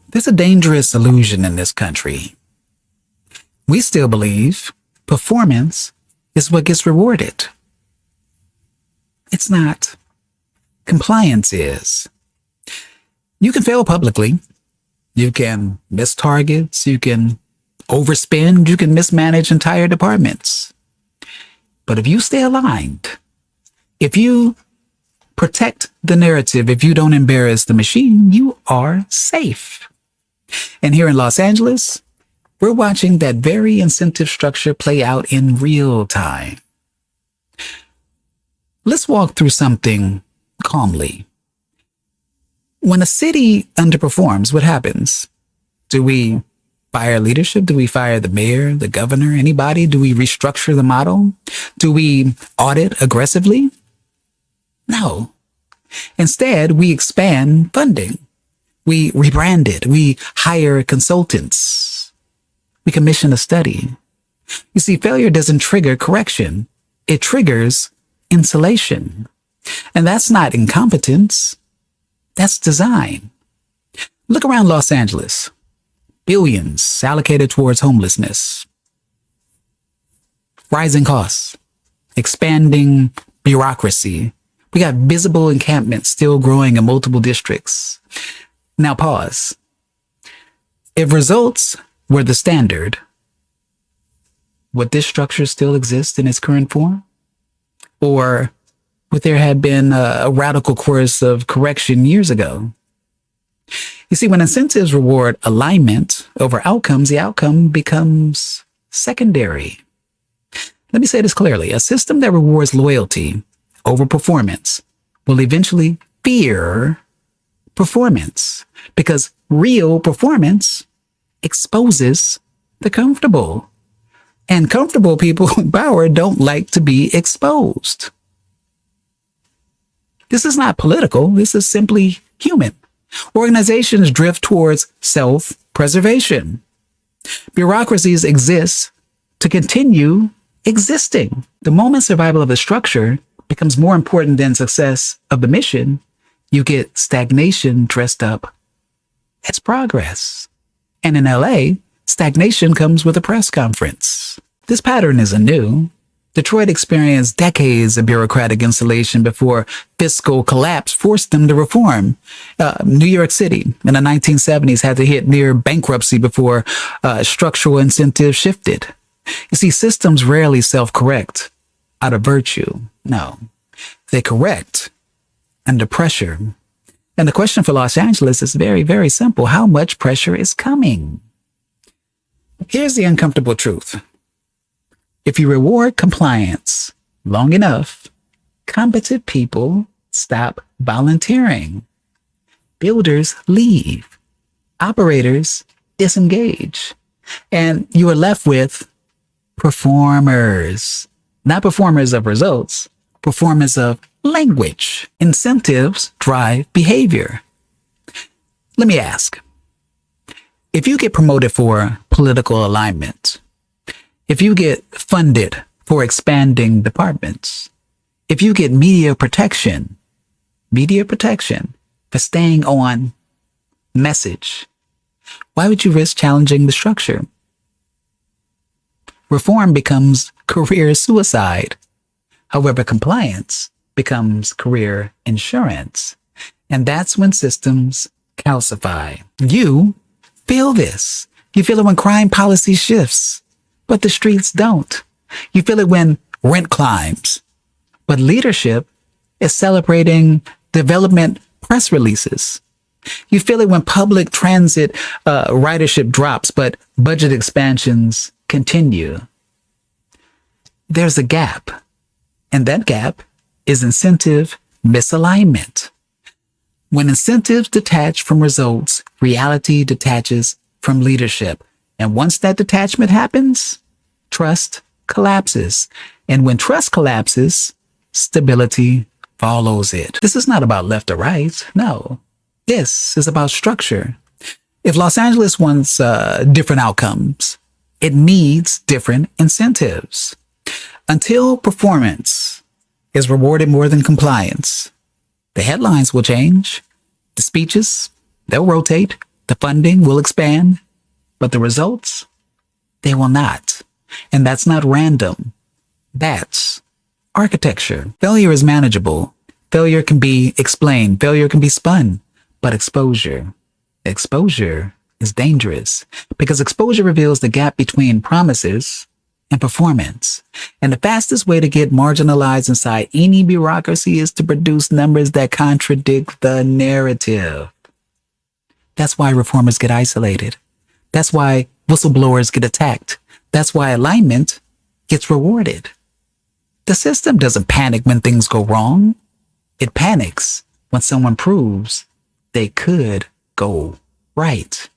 There's a dangerous illusion in this country. We still believe performance is what gets rewarded. It's not. Compliance is. You can fail publicly. You can miss targets. You can overspend. You can mismanage entire departments. But if you stay aligned, if you protect the narrative, if you don't embarrass the machine, you are safe. And here in Los Angeles, we're watching that very incentive structure play out in real time. Let's walk through something calmly. When a city underperforms, what happens? Do we fire leadership? Do we fire the mayor, the governor, anybody? Do we restructure the model? Do we audit aggressively? No. Instead, we expand funding. We rebrand it. We hire consultants. We commission a study. You see, failure doesn't trigger correction. It triggers insulation. And that's not incompetence. That's design. Look around Los Angeles. Billions allocated towards homelessness. Rising costs. Expanding bureaucracy. We got visible encampments still growing in multiple districts. Now pause. If results were the standard, would this structure still exist in its current form? Or would there have been a radical course of correction years ago? You see, when incentives reward alignment over outcomes, the outcome becomes secondary. Let me say this clearly. A system that rewards loyalty over performance will eventually fear performance, because real performance exposes the comfortable. And comfortable people in power don't like to be exposed. This is not political. This is simply human. Organizations drift towards self-preservation. Bureaucracies exist to continue existing. The moment survival of a structure becomes more important than success of the mission, you get stagnation dressed up as progress. And in LA, stagnation comes with a press conference. This pattern isn't new. Detroit experienced decades of bureaucratic insulation before fiscal collapse forced them to reform. New York City in the 1970s had to hit near bankruptcy before structural incentives shifted. You see, systems rarely self-correct out of virtue. No, they correct under pressure. And the question for Los Angeles is very, very simple. How much pressure is coming? Here's the uncomfortable truth. If you reward compliance long enough, competent people stop volunteering. Builders leave. Operators disengage. And you are left with performers. Not performers of results, performers of language. Incentives drive behavior. Let me ask. If you get promoted for political alignment, if you get funded for expanding departments, if you get media protection for staying on message, why would you risk challenging the structure? Reform becomes career suicide. However, compliance becomes career insurance. And that's when systems calcify. You feel this. You feel it when crime policy shifts, but the streets don't. You feel it when rent climbs, but leadership is celebrating development press releases. You feel it when public transit ridership drops, but budget expansions continue. There's a gap, and that gap is incentive misalignment. When incentives detach from results, reality detaches from leadership. And once that detachment happens, trust collapses. And when trust collapses, stability follows it. This is not about left or right. No, this is about structure. If Los Angeles wants different outcomes, it needs different incentives. Until performance is rewarded more than compliance, the headlines will change. The speeches, they'll rotate. The funding will expand, but the results, they will not. And that's not random. That's architecture. Failure is manageable. Failure can be explained. Failure can be spun. But exposure is dangerous because exposure reveals the gap between promises and performance. And the fastest way to get marginalized inside any bureaucracy is to produce numbers that contradict the narrative. That's why reformers get isolated. That's why whistleblowers get attacked. That's why alignment gets rewarded. The system doesn't panic when things go wrong. It panics when someone proves they could go right.